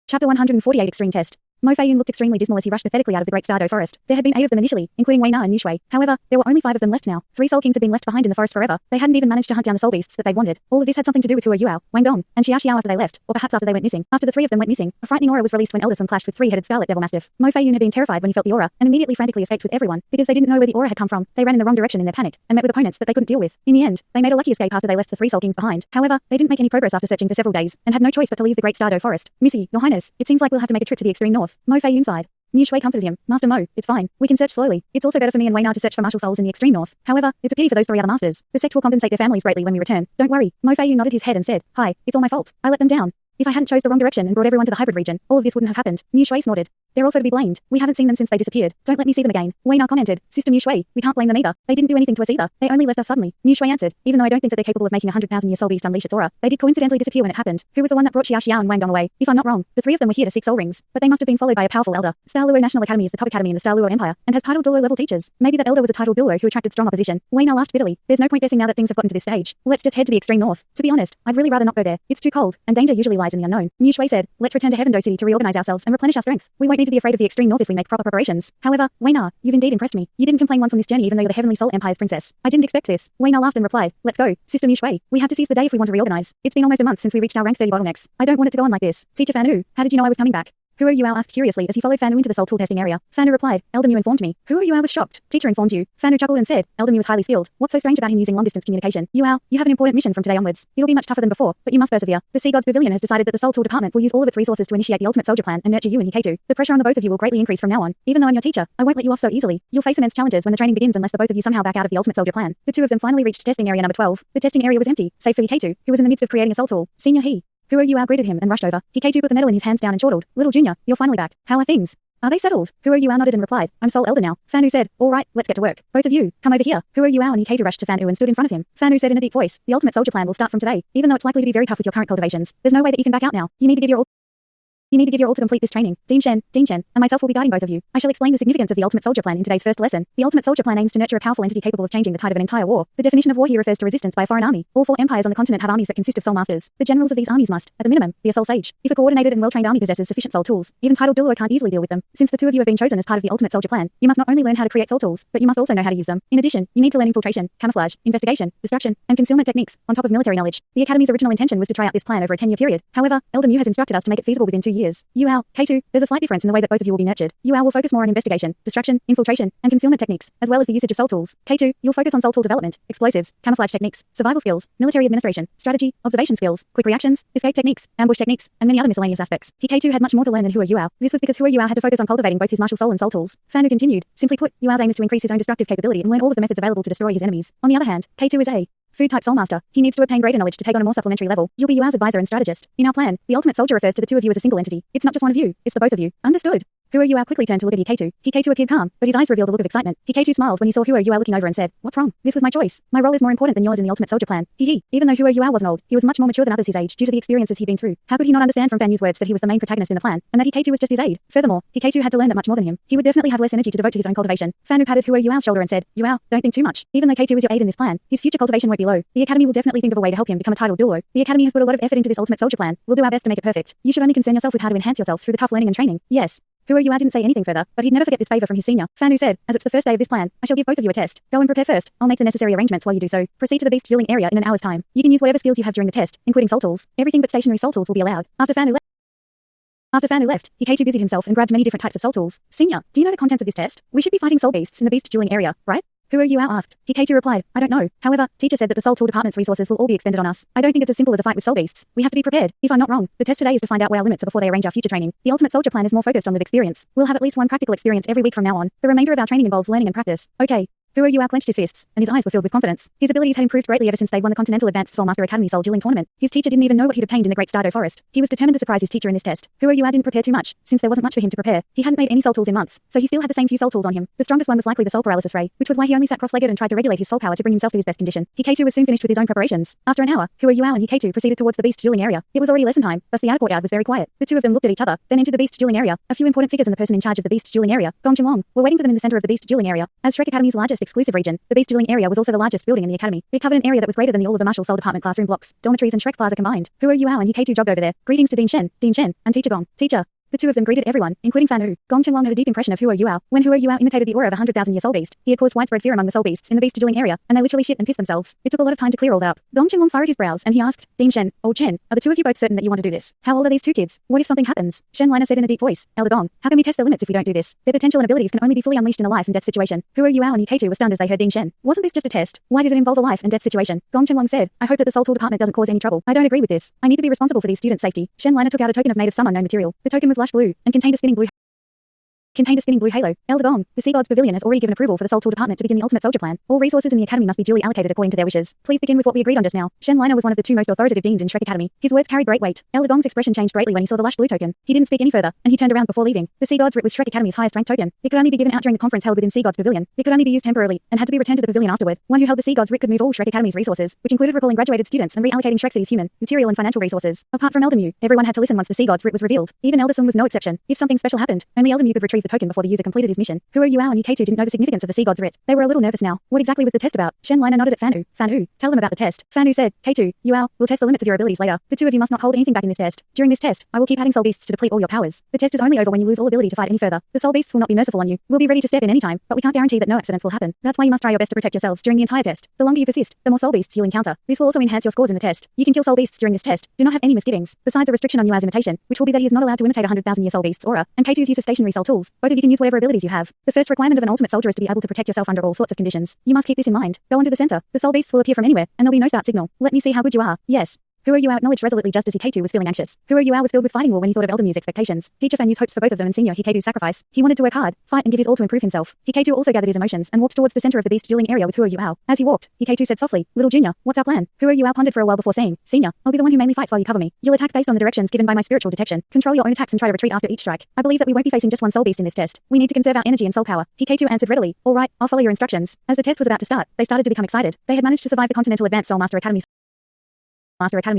Chapter 148 Extreme Test. Mo Feiyun looked extremely dismal as he rushed pathetically out of the Great Stardo Forest. There had been 8 of them initially, including Wei Na and Yu Shui. However, there were only 5 of them left now. 3 Soul Kings had been left behind in the forest forever. They hadn't even managed to hunt down the soul beasts that they wanted. All of this had something to do with Hua Yuao, Wang Dong, and Xia Xiao after they left, or perhaps after they went missing. After the 3 of them went missing, a frightening aura was released when Elder Sun clashed with 3-headed Scarlet Devil Mastiff. Mo Feiyun had been terrified when he felt the aura, and immediately frantically escaped with everyone. Because they didn't know where the aura had come from, they ran in the wrong direction in their panic, and met with opponents that they couldn't deal with. In the end, they made a lucky escape after they left the 3 Soul Kings behind. However, they didn't make any progress after searching for several days, and had no choice but to leave the Great Stardo Forest. Missy, Your Highness, it seems like we'll have to make a trip to the extreme north. Mo Feiyun sighed. Yu Shui comforted him. Master Mo, it's fine. We can search slowly. It's also better for me and Wei Na to search for martial souls in the extreme north. However, it's a pity for those 3 other masters. The sect will compensate their families greatly when we return. Don't worry. Mo Feiyun nodded his head and said, Hi, it's all my fault. I let them down. If I hadn't chose the wrong direction and brought everyone to the hybrid region, all of this wouldn't have happened. Yu Shui snorted. They're also to be blamed. We haven't seen them since they disappeared. Don't let me see them again. Wei Na commented. Sister Yu Shui, we can't blame them either. They didn't do anything to us either. They only left us suddenly. Yu Shui answered. Even though I don't think that they're capable of making a 100,000-year soul beast unleash its aura, they did coincidentally disappear when it happened. Who was the one that brought Xia Xiao and Wang Dong away? If I'm not wrong, the 3 of them were here to seek soul rings, but they must have been followed by a powerful elder. Star Luo National Academy is the top academy in the Star Luo Empire, and has titled Douluo level teachers. Maybe that elder was a titled Douluo who attracted strong opposition. Wei Na laughed bitterly. There's no point guessing now that things have gotten to this stage. Let's just head to the extreme north. To be honest, I'd really rather not go there. It's too cold, and danger usually lies in the unknown. Yu Shui said, Let's return to Heaven Do City to reorganize ourselves and replenish our strength. We won't need to be afraid of the extreme north if we make proper preparations. However, Wei Na, you've indeed impressed me. You didn't complain once on this journey even though you're the Heavenly Soul Empire's princess. I didn't expect this. Wei Na laughed and replied, Let's go. Sister Yu Shui, we have to seize the day if we want to reorganize. It's been almost a month since we reached our rank 30 bottlenecks. I don't want it to go on like this. Teacher Fanu, how did you know I was coming back? Hua Yuao asked curiously as he followed Fanu into the soul tool testing area. Fanu replied, Elder Mu informed me. Hua Yuao was shocked. Teacher informed you. Fanu chuckled and said, Elder Mu is highly skilled. What's so strange about him using long-distance communication? Yuao, you have an important mission from today onwards. It'll be much tougher than before, but you must persevere. The Sea Gods Pavilion has decided that the soul tool department will use all of its resources to initiate the ultimate soldier plan and nurture you and Hikato. The pressure on the both of you will greatly increase from now on. Even though I'm your teacher, I won't let you off so easily. You'll face immense challenges when the training begins unless the both of you somehow back out of the ultimate soldier plan. The 2 of them finally reached testing area number 12. The testing area was empty, save for Hikato, who was in the midst of creating a soul tool. Senior he. Hua Yuao greeted him and rushed over. Hikato put the medal in his hands down and chortled. Little junior, you're finally back. How are things? Are they settled? Hua Yuao nodded and replied, I'm Soul Elder now. Fanu said, All right, let's get to work. Both of you, come over here. Hua Yuao and Hikato rushed to Fanu and stood in front of him. Fanu said in a deep voice, The ultimate soldier plan will start from today. Even though it's likely to be very tough with your current cultivations, there's no way that you can back out now. You need to give your all to complete this training. Din Shen, and myself will be guiding both of you. I shall explain the significance of the Ultimate Soldier Plan in today's first lesson. The Ultimate Soldier Plan aims to nurture a powerful entity capable of changing the tide of an entire war. The definition of war here refers to resistance by a foreign army. All 4 empires on the continent have armies that consist of soul masters. The generals of these armies must, at the minimum, be a soul sage. If a coordinated and well-trained army possesses sufficient soul tools, even titled Douluo can't easily deal with them. Since the 2 of you have been chosen as part of the Ultimate Soldier Plan, you must not only learn how to create soul tools, but you must also know how to use them. In addition, you need to learn infiltration, camouflage, investigation, distraction, and concealment techniques, on top of military knowledge. The Academy's original intention was to try out this plan over a 10-year period. However, Elder Mu has instructed us to make it feasible within 2 years. Yuao, K2, there's a slight difference in the way that both of you will be nurtured. Yuao will focus more on investigation, distraction, infiltration, and concealment techniques, as well as the usage of soul tools. K2, you'll focus on soul tool development, explosives, camouflage techniques, survival skills, military administration, strategy, observation skills, quick reactions, escape techniques, ambush techniques, and many other miscellaneous aspects. K2 had much more to learn than Hua Yuao. This was because Hua Yuao had to focus on cultivating both his martial soul and soul tools. Fanu continued. Simply put, Yuao's aim is to increase his own destructive capability and learn all of the methods available to destroy his enemies. On the other hand, K2 is a food-type soul master. He needs to obtain greater knowledge to take on a more supplementary level. You'll be Yuao's advisor and strategist. In our plan, the ultimate soldier refers to the 2 of you as a single entity. It's not just one of you, it's the both of you. Understood? Hua Yuao quickly turned to look at Hikato. Hikato appeared calm, but his eyes revealed a look of excitement. Hikato smiled when he saw Hua Yuao looking over and said, What's wrong? This was my choice. My role is more important than yours in the Ultimate Soldier Plan. Even though Hua Yuao wasn't old, he was much more mature than others his age due to the experiences he'd been through. How could he not understand from Fan Yu's words that he was the main protagonist in the plan, and that Hikato was just his aide? Furthermore, Hikato had to learn that much more than him. He would definitely have less energy to devote to his own cultivation. Fanu patted Hua Yuao's shoulder and said, Yuao, don't think too much. Even though Kato is your aide in this plan, his future cultivation won't be low. The Academy will definitely think of a way to help him become a titled Douluo. The Academy has put a lot of effort into this Ultimate Soldier Plan. We'll do our best to make it perfect. You should only concern yourself with how to enhance yourself through the tough learning and training. Yes. Hua Yuao didn't say anything further, but he'd never forget this favor from his senior. Fanu said, As it's the first day of this plan, I shall give both of you a test. Go and prepare first. I'll make the necessary arrangements while you do so. Proceed to the beast dueling area in an hour's time. You can use whatever skills you have during the test, including soul tools. Everything but stationary soul tools will be allowed. After Fanu left, Hikato busied himself and grabbed many different types of soul tools. Senior, do you know the contents of this test? We should be fighting soul beasts in the beast dueling area, right? Hua Yuao asked. Hikato replied, I don't know. However, teacher said that the soul tool department's resources will all be expended on us. I don't think it's as simple as a fight with soul beasts. We have to be prepared. If I'm not wrong, the test today is to find out what our limits are before they arrange our future training. The Ultimate Soldier Plan is more focused on live experience. We'll have at least one practical experience every week from now on. The remainder of our training involves learning and practice. Okay. Hua Yuao clenched his fists, and his eyes were filled with confidence. His abilities had improved greatly ever since they'd won the Continental Advanced Soul Master Academy Soul Dueling Tournament. His teacher didn't even know what he'd obtained in the Great Stardo Forest. He was determined to surprise his teacher in this test. Hua Yuao didn't prepare too much, since there wasn't much for him to prepare. He hadn't made any soul tools in months, so he still had the same few soul tools on him. The strongest one was likely the soul paralysis ray, which was why he only sat cross-legged and tried to regulate his soul power to bring himself to his best condition. Hikato was soon finished with his own preparations. After an hour, Hua Yuao and Hikato proceeded towards the beast dueling area. It was already lesson time, thus the outer courtyard was very quiet. The 2 of them looked at each other, then entered the beast dueling area. A few important figures and the person in charge of the beast dueling area, Gong Jinglong, were waiting for them in the center of the beast dueling area. As Shrek Academy's largest exclusive region. The beast dueling area was also the largest building in the academy. It covered an area that was greater than the all of the Martial Soul Department classroom blocks, dormitories and Shrek Plaza combined. Huo Yuao and He jogged over there. Greetings to Dean Shen, and Teacher Gong. Teacher. The two of them greeted everyone, including Fan Wu. Gong Chenglong had a deep impression of Huo Yuao. When Huo Yuao imitated the aura of a 100,000-year soul beast, he had caused widespread fear among the soul beasts in the beast dueling area, and they literally shit and pissed themselves. It took a lot of time to clear all that up. Gong Chenglong furrowed his brows, and he asked, Dean Shen, old Chen, are the two of you both certain that you want to do this? How old are these two kids? What if something happens? Shen Liner said in a deep voice, Elder Gong, how can we test their limits if we don't do this? Their potential and abilities can only be fully unleashed in a life and death situation. Huo Yuao and He were stunned as they heard Dean Shen. Wasn't this just a test? Why did it involve a life and death situation? Gong Chenglong said, I hope that the Soul Tool Department doesn't cause any trouble. I don't agree with this. I need to be responsible for these students' safety. Shen Liner took out a token of made of some unknown material. The token was lush blue, and contained a spinning blue halo. Elder Gong, the Sea Gods Pavilion has already given approval for the Soul Tool Department to begin the ultimate soldier plan. All resources in the academy must be duly allocated according to their wishes. Please begin with what we agreed on just now. Shen Liner was one of the two most authoritative deans in Shrek Academy. His words carried great weight. Elder Gong's expression changed greatly when he saw the lush blue token. He didn't speak any further, and he turned around before leaving. The Sea Gods writ was Shrek Academy's highest ranked token. It could only be given out during the conference held within Sea Gods Pavilion. It could only be used temporarily, and had to be returned to the pavilion afterward. One who held the Sea Gods writ could move all Shrek Academy's resources, which included recalling graduated students and reallocating Shrek City's human, material and financial resources. Apart from Elder Mew, everyone had to listen once the Sea Gods writ was revealed. Even Elder Sun was no exception. If something special happened, only Elder Mew could retrieve the token before the user completed his mission. Huo Yuao and He didn't know the significance of the Sea Gods writ. They were a little nervous now. What exactly was the test about? Shen Liner nodded at Fan Wu. Fan Wu, tell them about the test. Fan Wu said, K2, Yuao, we'll test the limits of your abilities later. The two of you must not hold anything back in this test. During this test, I will keep adding soul beasts to deplete all your powers. The test is only over when you lose all ability to fight any further. The soul beasts will not be merciful on you. We'll be ready to step in any time, but we can't guarantee that no accidents will happen. That's why you must try your best to protect yourselves during the entire test. The longer you persist, the more soul beasts you'll encounter. This will also enhance your scores in the test. You can kill soul beasts during this test. Do not have any misgivings. Besides a restriction on Yuao's imitation, which will be that he is not allowed to imitate 100,000-year soul beasts aura, and K2's use of stationary soul tools. Both of you can use whatever abilities you have. The first requirement of an ultimate soldier is to be able to protect yourself under all sorts of conditions. You must keep this in mind. Go onto the center. The soul beasts will appear from anywhere, and there'll be no start signal. Let me see how good you are. Yes. Huo Yuao acknowledged resolutely just as He was feeling anxious. Huo Yuao was filled with fighting will when he thought of Elder Mew's expectations. Teacher Fan Yu's hopes for both of them and Senior He sacrifice. He wanted to work hard, fight and give his all to improve himself. He also gathered his emotions and walked towards the center of the beast dueling area with Huo Yuao. As he walked, He said softly, Little Junior, what's our plan? Huo Yuao pondered for a while before saying, Senior, I'll be the one who mainly fights while you cover me. You'll attack based on the directions given by my spiritual detection. Control your own attacks and try to retreat after each strike. I believe that we won't be facing just one soul beast in this test. We need to conserve our energy and soul power. He answered readily, all right, I'll follow your instructions. As the test was about to start, they started to become excited. They had managed to survive the Continental Advanced Soul Master Academy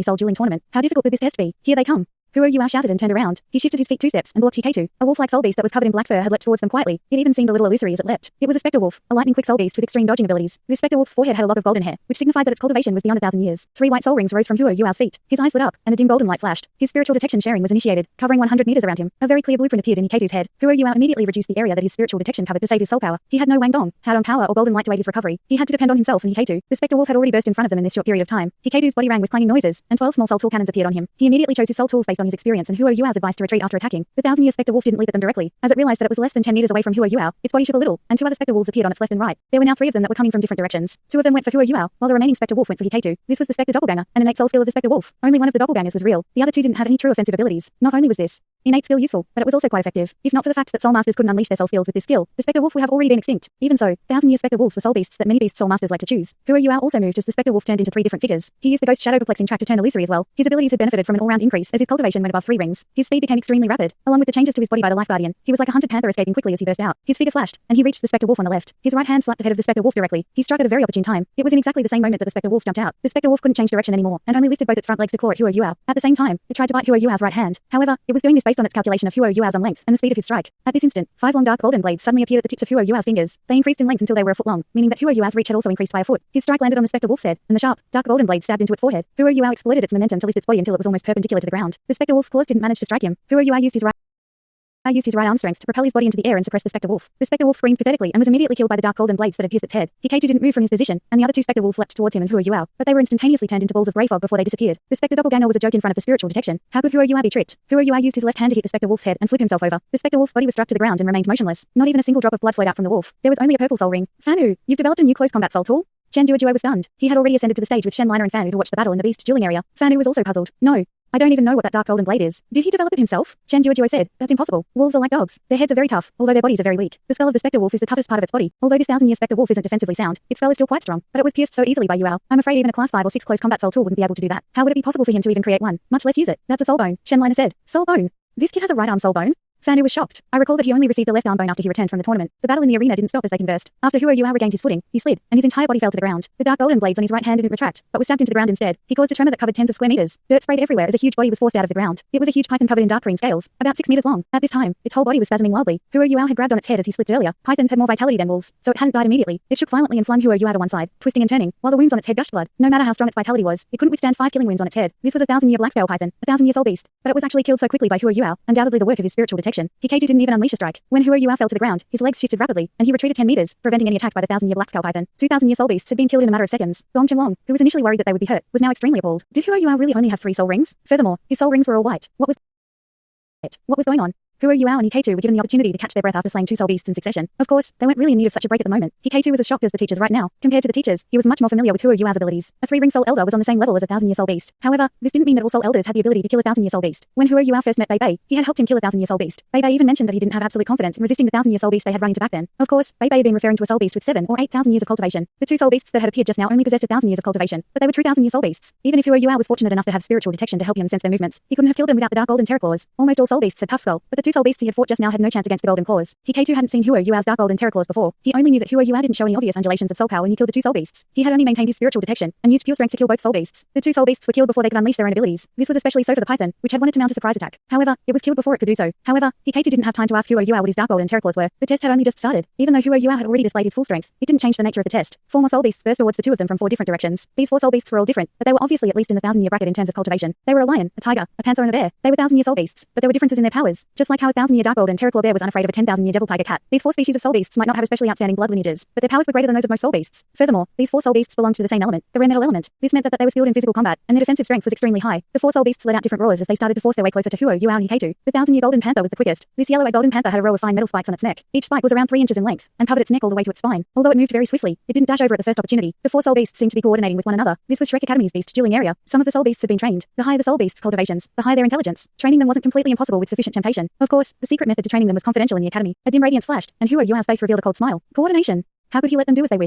Soul Dueling Tournament. How difficult could this test be? Here they come. Huo Yuao shouted and turned around. He shifted his feet 2 steps and blocked He. A wolf-like soul beast that was covered in black fur had leapt towards them quietly. It even seemed a little illusory as it leapt. It was a spectre wolf, a lightning-quick soul beast with extreme dodging abilities. This spectre wolf's forehead had a lock of golden hair, which signified that its cultivation was beyond 1,000 years. 3 white soul rings rose from Huo Yuao's feet. His eyes lit up, and a dim golden light flashed. His spiritual detection sharing was initiated, covering 100 meters around him. A very clear blueprint appeared in He head. Huo Yuao immediately reduced the area that his spiritual detection covered to save his soul power. He had no Wang Dong, Hadong power or golden light to aid his recovery. He had to depend on himself and He. The spectre wolf had already burst in front of them in this short period of time. He's body rang with clanging noises, and 12 small soul tool cannons appeared on him. He immediately chose his soul tools based on his experience and Huo Yuao's advice to retreat after attacking. The 1,000-year spectre wolf didn't leap at them directly, as it realized that it was less than 10 meters away from Huo Yuao. Its body shook a little, and 2 other spectre wolves appeared on its left and right. There were now 3 of them that were coming from different directions. 2 of them went for Huo Yuao, while the remaining spectre wolf went for He. This was the spectre doppelganger, an innate soul skill of the spectre wolf. Only one of the doppelgangers was real. The other 2 didn't have any true offensive abilities. Not only was this innate skill useful, but it was also quite effective. If not for the fact that soul masters couldn't unleash their soul skills with this skill, the spectre wolf would have already been extinct. Even so, 1,000-year spectre wolves were soul beasts that many beast soul masters like to choose. Huo Yuao also moved as the spectre wolf turned into 3 different figures. He used the ghost shadow perplexing track to turn illusory as well. His abilities had benefited from an all-round increase as his cultivation went above 3 rings. His speed became extremely rapid, along with the changes to his body by the life guardian. He was like a hunted panther escaping quickly as he burst out. His figure flashed, and he reached the spectre wolf on the left. His right hand slapped the head of the spectre wolf directly. He struck at a very opportune time. It was in exactly the same moment that the spectre wolf jumped out. The spectre wolf couldn't change direction anymore, and only lifted both its front legs to claw at Huo Yuao. At the same time, it tried to bite Huo Yuao's right hand. However, it was doing this based on its calculation of Huo Yuao's length and the speed of his strike. At this instant, 5 long dark golden blades suddenly appeared at the tips of Huo Yuao's fingers. They increased in length until they were a foot long, meaning that Huo Yuao's reach had also increased by a foot. His strike landed on the spectre wolf's head, and the sharp, dark golden blade stabbed into its forehead. Huo Yuao exploited its momentum to lift its body until it was almost perpendicular to the ground. The spectre wolf's claws didn't manage to strike him. Huo Yuao used his right arm strength to propel his body into the air and suppress the spectre wolf. The spectre wolf screamed pathetically and was immediately killed by the dark golden blades that had pierced its head. He didn't move from his position, and the other 2 spectre wolves leapt towards him and Huo Yuao, but they were instantaneously turned into balls of grey fog before they disappeared. The spectre doppelganger was a joke in front of the spiritual detection. How could Huo Yuao be tricked? Huo Yuao used his left hand to hit the spectre wolf's head and flip himself over. The spectre wolf's body was struck to the ground and remained motionless. Not even a single drop of blood flowed out from the wolf. There was only a purple soul ring. Fan Wu, you've developed a new close combat soul tool? Chen Duo was stunned. He had already ascended to the stage with Shen Liner and Fan Wu to watch the battle in the beast dueling area. Fan Wu was also puzzled. No. I don't even know what that dark golden blade is. Did he develop it himself? Chen Duo said, that's impossible. Wolves are like dogs. Their heads are very tough, although their bodies are very weak. The skull of the spectre wolf is the toughest part of its body. Although this 1,000-year spectre wolf isn't defensively sound, its skull is still quite strong, but it was pierced so easily by Yuao. I'm afraid even a class 5 or 6 close combat soul tool wouldn't be able to do that. How would it be possible for him to even create one, much less use it? That's a soul bone, Shen Liner said. Soul bone? This kid has a right arm soul bone? Fandu was shocked. I recall that he only received a left arm bone after he returned from the tournament. The battle in the arena didn't stop as they conversed. After Huo Yuao regained his footing, he slid, and his entire body fell to the ground. The dark golden blades on his right hand didn't retract, but was stabbed into the ground instead. He caused a tremor that covered tens of square meters. Dirt sprayed everywhere as a huge body was forced out of the ground. It was a huge python covered in dark green scales, about 6 meters long. At this time, its whole body was spasming wildly. Huo Yuao had grabbed on its head as he slipped earlier. Pythons had more vitality than wolves, so it hadn't died immediately. It shook violently and flung Huo Yuao to one side, twisting and turning, while the wounds on its head gushed blood. No matter how strong its vitality was, it couldn't withstand 5 killing wounds on its head. This was a 1,000-year black scale python, a 1,000-year soul beast, but it was actually killed so quickly by Huo Yuao, undoubtedly the work of his spiritual detection. Hikaiju didn't even unleash a strike. When Huo Yuao fell to the ground, his legs shifted rapidly, and he retreated 10 meters, preventing any attack by the 1,000-year black scale python. 2,000-year soul beasts had been killed in a matter of seconds. Gong Chenlong, who was initially worried that they would be hurt, was now extremely appalled. Did Huo Yuao really only have 3 soul rings? Furthermore, his soul rings were all white. What was going on? Huo Yuao and Hikaiju were given the opportunity to catch their breath after slaying 2 soul beasts in succession. Of course, they weren't really in need of such a break at the moment. Hikaiju was as shocked as the teachers right now. Compared to the teachers, he was much more familiar with Huo Yuao's abilities. A 3-ring soul elder was on the same level as a 1,000-year soul beast. However, this didn't mean that all soul elders had the ability to kill a 1,000-year soul beast. When Huo Yuao first met Bei Bei, he had helped him kill a 1,000-year soul beast. Bei Bei even mentioned that he didn't have absolute confidence in resisting the 1,000-year soul beast they had run into back then. Of course, Bei Bei had been referring to a soul beast with 7 or 8,000 years of cultivation. The 2 soul beasts that had appeared just now only possessed 1,000 years of cultivation, but they were true 1,000-year soul beasts. Even if Huo Yuao was fortunate enough to have spiritual detection to help him sense their movements, he couldn't have killed them without the dark golden terror claws. Almost all soul beasts had tough skull, but the 2 soul beasts he had fought just now had no chance against the golden claws. Hikaiju hadn't seen Huo Yuao's dark golden terror claws before. He only knew that Huo Yuao didn't show any obvious undulations of soul power when he killed the 2 soul beasts. He had only maintained his spiritual detection and used pure strength to kill both soul beasts. The 2 soul beasts were killed before they could unleash their own abilities. This was especially so for the python, which had wanted to mount a surprise attack. However, it was killed before it could do so. However, Hikaiju didn't have time to ask Huo Yuao what his dark golden terror claws were. The test had only just started. Even though Huo Yuao had already displayed his full strength, it didn't change the nature of the test. 4 more soul beasts burst towards the 2 of them from 4 different directions. These 4 soul beasts were all different, but they were obviously at least in the 1,000-year bracket in terms of cultivation. They were a lion, a tiger, a panther, and a bear. They were 1,000-year soul beasts, but there were differences in their powers. Just like how a 1,000-year dark golden terror claw bear was unafraid of a 10,000-year devil tiger cat. These 4 species of soul beasts might not have especially outstanding blood lineages, but their powers were greater than those of most soul beasts. Furthermore, these 4 soul beasts belonged to the same element, the rare metal element. This meant that they were skilled in physical combat, and their defensive strength was extremely high. The 4 soul beasts let out different roars as they started to force their way closer to Huo Yuao and Hikaiju. The 1,000-year golden panther was the quickest. This yellow-eyed golden panther had a row of fine metal spikes on its neck. Each spike was around 3 inches in length, and covered its neck all the way to its spine. Although it moved very swiftly, it didn't dash over at the first opportunity. The 4 soul beasts seemed to be coordinating with one another. This was Shrek Academy's beast dueling area. Some of the soul beasts had been trained. The higher the soul beasts' cultivations, the higher their intelligence. Training them wasn't completely impossible with sufficient temptation. Of course, the secret method to training them was confidential in the academy. A dim radiance flashed, and Huo Yuao's face revealed a cold smile. Coordination. How could he let them do as they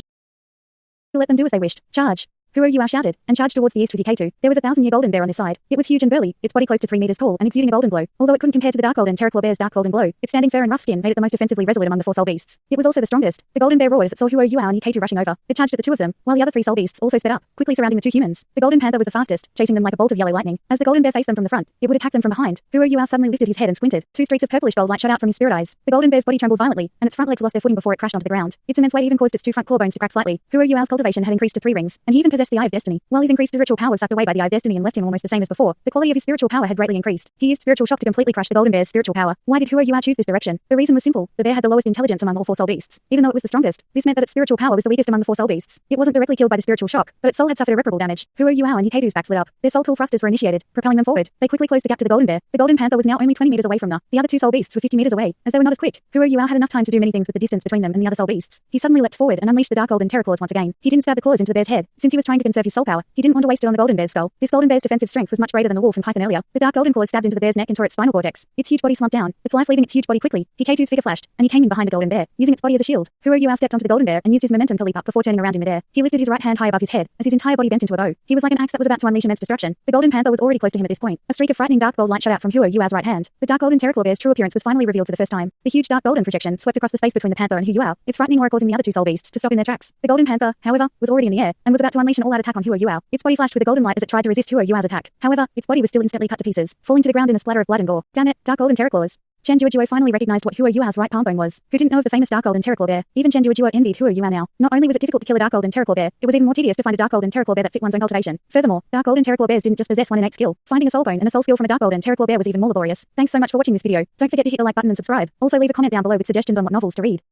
wished? Charge. Huo Yuao shouted, and charged towards the east with Hikaiju. There was a 1,000-year golden bear on his side. It was huge and burly, its body close to 3 meters tall and exuding a golden glow. Although it couldn't compare to the dark golden terror claw bear's dark golden glow, its standing fur and rough skin made it the most offensively resolute among the 4 soul beasts. It was also the strongest. The golden bear roared as it saw Huo Yuao and Hikaiju rushing over. It charged at the 2 of them, while the other 3 soul beasts also sped up, quickly surrounding the 2 humans. The golden panther was the fastest, chasing them like a bolt of yellow lightning. As the golden bear faced them from the front, it would attack them from behind. Huo Yuao suddenly lifted his head and squinted. 2 streaks of purplish gold light shot out from his spirit eyes. The golden bear's body trembled violently, and its front legs lost their footing before it crashed onto the ground. Its immense weight even caused its 2 front claw bones to crack slightly. Huo Yuao's cultivation had increased to 3 rings, and he even possessed the Eye of Destiny. While his increased spiritual power sucked away by the Eye of Destiny and left him almost the same as before, the quality of his spiritual power had greatly increased. He used spiritual shock to completely crush the golden bear's spiritual power. Why did Huo Yuao choose this direction? The reason was simple. The bear had the lowest intelligence among all 4 soul beasts, even though it was the strongest. This meant that its spiritual power was the weakest among the 4 soul beasts. It wasn't directly killed by the spiritual shock, but its soul had suffered irreparable damage. Huo Yuao and Hikaiju's backs lit up. Their soul tool thrusters were initiated, propelling them forward. They quickly closed the gap to the golden bear. The golden panther was now only 20 meters away from the other 2 soul beasts were 50 meters away, as they were not as quick. Huo Yuao had enough time to do many things with the distance between them and the other soul beasts. He suddenly leapt forward and unleashed the dark golden terror claws once again. He didn't stab the claws into the bear's head, since he was trying to conserve his soul power. He didn't want to waste it on the golden bear's skull. This golden bear's defensive strength was much greater than the wolf and python earlier. The dark golden claws stabbed into the bear's neck and tore its spinal cortex. Its huge body slumped down, its life leaving its huge body quickly. Hikaiju's figure flashed, and he came in behind the golden bear, using its body as a shield. Huo Yuao stepped onto the golden bear and used his momentum to leap up before turning around in midair. He lifted his right hand high above his head, as his entire body bent into a bow. He was like an axe that was about to unleash immense destruction. The golden panther was already close to him at this point. A streak of frightening dark gold light shot out from Huo Yuao's right hand. The dark golden terror claw bear's true appearance was finally revealed for the first time. The huge dark golden projection swept across the space between the panther and Huo Yuao, its frightening aura causing the other 2 soul beasts to stop in their tracks. The golden panther, however, was already in the air, and was about to unleash an all-out attack on Huo Yuao. Its body flashed with a golden light as it tried to resist Huo Yuao's attack. However, its body was still instantly cut to pieces, falling to the ground in a splatter of blood and gore. Damn it, dark golden terror claws. Chen Duoduo finally recognized what Huo Yuao's right palm bone was. Who didn't know of the famous dark golden terror claw bear? Even Chen Duoduo envied Huo Yuao now. Not only was it difficult to kill a dark golden terror claw bear, it was even more tedious to find a dark golden terror claw bear that fit one's own cultivation. Furthermore, dark golden terror claw bears didn't just possess one innate skill. Finding a soul bone and a soul skill from a dark golden terror claw bear was even more laborious. Thanks so much for watching this video. Don't forget to hit the like button and subscribe. Also leave a comment down below with suggestions on what novels to read.